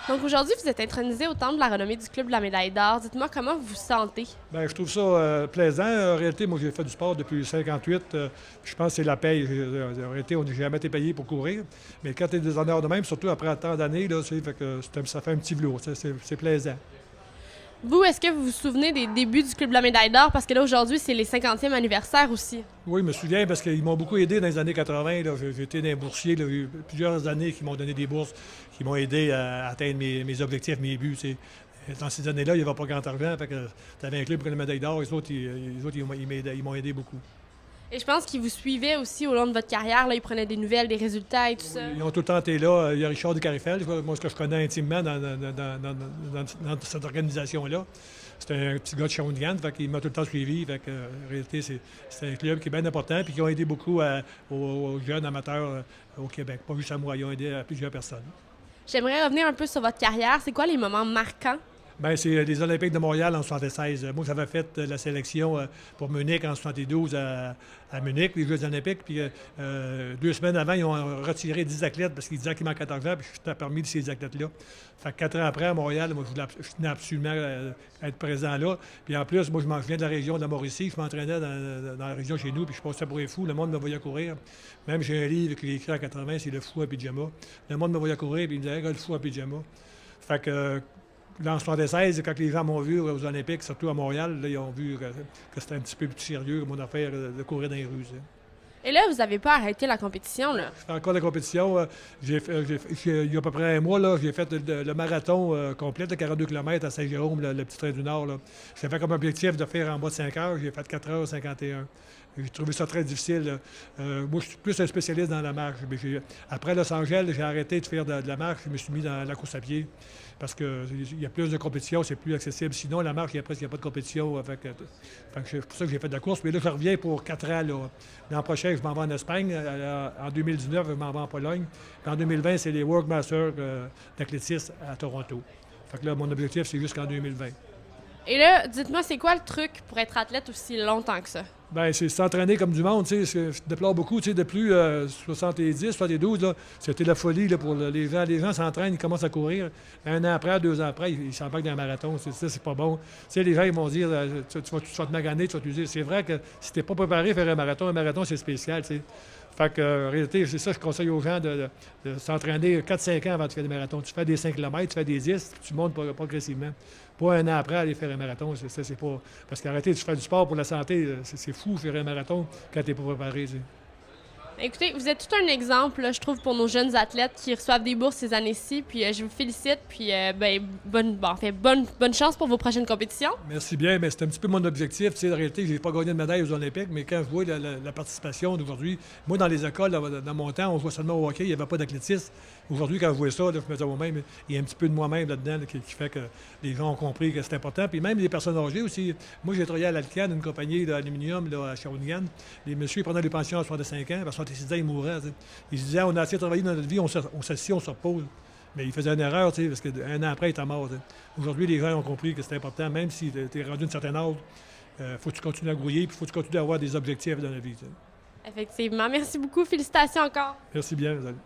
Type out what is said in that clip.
Donc aujourd'hui, vous êtes intronisé au Temple de la renommée du Club de la médaille d'or. Dites-moi comment vous vous sentez? Bien, je trouve ça plaisant. En réalité, moi, j'ai fait du sport depuis 58. Je pense que c'est la paye. En réalité, on n'a jamais été payé pour courir. Mais quand tu es des honneurs de même, surtout après tant d'années, là, ça fait un petit velours. C'est plaisant. Vous, est-ce que vous vous souvenez des débuts du Club de la médaille d'or? Parce que là, aujourd'hui, c'est les 50e anniversaire aussi. Oui, je me souviens parce qu'ils m'ont beaucoup aidé dans les années 80. Là. J'ai été un boursier. Là. J'ai eu plusieurs années qui m'ont donné des bourses, qui m'ont aidé à atteindre mes objectifs, mes buts. T'sais. Dans ces années-là, il n'y avait pas grand argent. Tu avais un club pour la médaille d'or. Les autres, ils m'ont aidé beaucoup. Et je pense qu'ils vous suivaient aussi au long de votre carrière. Là, ils prenaient des nouvelles, des résultats et tout ça. Ils ont tout le temps été là. Il y a Richard de Carifel, moi, ce que je connais intimement dans cette organisation-là. C'est un petit gars de Shawinigan, il m'a tout le temps suivi. En réalité, c'est un club qui est bien important et qui ont aidé beaucoup aux jeunes amateurs au Québec. Pas juste à moi, ils ont aidé à plusieurs personnes. J'aimerais revenir un peu sur votre carrière. C'est quoi les moments marquants? Bien, c'est les Olympiques de Montréal en 76. Moi, j'avais fait la sélection pour Munich en 72 à Munich, les Jeux olympiques. Puis 2 semaines avant, ils ont retiré 10 athlètes parce qu'ils disaient qu'il manquait d'argent. Puis j'étais parmi ces athlètes-là. Fait que 4 ans après, à Montréal, moi, je tenais absolument à être présent là. Puis en plus, moi, je viens de la région de la Mauricie. Je m'entraînais dans la région chez nous. Puis je passais pour un fou. Le monde me voyait courir. Même j'ai un livre que j'ai écrit en 80, c'est Le fou à pyjama. Le monde me voyait courir. Puis il me disait, le fou à pyjama. Fait que. Là, en 76, quand les gens m'ont vu aux Olympiques, surtout à Montréal, là, ils ont vu que c'était un petit peu plus sérieux, mon affaire, de courir dans les rues. Et là, vous n'avez pas arrêté la compétition, là? Je fais encore la compétition. Il y a à peu près un mois, là, j'ai fait le marathon complet de 42 km à Saint-Jérôme, le petit train du Nord. J'ai fait comme objectif de faire en bas de 5 heures. J'ai fait 4h51. J'ai trouvé ça très difficile. Moi, je suis plus un spécialiste dans la marche. Après Los Angeles, j'ai arrêté de faire de la marche. Je me suis mis dans la course à pied parce qu'il y a plus de compétition, c'est plus accessible. Sinon, la marche, il n'y a pas de compétition. C'est pour ça que j'ai fait de la course. Mais là, je reviens pour 4 ans. L'an prochain, je m'en vais en Espagne. En 2019, je m'en vais en Pologne. Puis en 2020, c'est les World Masters d'athlétisme à Toronto. Fait que là, mon objectif, c'est jusqu'en 2020. Et là, dites-moi, c'est quoi le truc pour être athlète aussi longtemps que ça? Bien, c'est s'entraîner comme du monde, tu sais. Je déplore beaucoup, tu sais, depuis 70, 72, là, c'était la folie là, pour les gens. Les gens s'entraînent, ils commencent à courir. 1 an après, 2 ans après, ils s'embarquent dans un marathon. C'est pas bon. Tu sais, les gens, ils vont dire, tu vas te maganer, tu vas te dire. C'est vrai que si t'es pas préparé à faire un marathon, c'est spécial, tu sais. Fait que, en réalité, c'est ça que je conseille aux gens de s'entraîner 4-5 ans avant de faire des marathons. Tu fais des 5 km, tu fais des 10, tu montes progressivement. Pas 1 an après aller faire un marathon. C'est pas. Parce qu'arrêter, tu fais du sport pour la santé, c'est fou faire un marathon quand tu n'es pas préparé. Tu sais. Écoutez, vous êtes tout un exemple, là, je trouve, pour nos jeunes athlètes qui reçoivent des bourses ces années-ci. Puis je vous félicite. Puis bonne chance pour vos prochaines compétitions. Merci bien, mais c'est un petit peu mon objectif. Tu sais, en réalité, je n'ai pas gagné de médaille aux Olympiques, mais quand je vois la participation d'aujourd'hui, moi, dans les écoles, dans mon temps, on jouait seulement au hockey, il n'y avait pas d'athlétisme. Aujourd'hui, quand je vois ça, là, je me dis à moi-même, il y a un petit peu de moi-même là-dedans là, qui fait que les gens ont compris que c'est important. Puis même les personnes âgées aussi. Moi, j'ai travaillé à l'Alcan, une compagnie d'aluminium à Shawinigan. Les messieurs, ils prenaient des pensions à 65 ans, à 66 ans, ils mouraient. T'sais. Ils se disaient, on a assez travaillé dans notre vie, on s'assied, on se repose. Mais ils faisaient une erreur, parce qu'un an après, ils étaient morts. Aujourd'hui, les gens ont compris que c'est important, même si tu es rendu à une certaine âge, faut que tu continues à grouiller, puis faut que tu continues à avoir des objectifs dans la vie. T'sais. Effectivement. Merci beaucoup. Félicitations encore. Merci bien, Rosalie.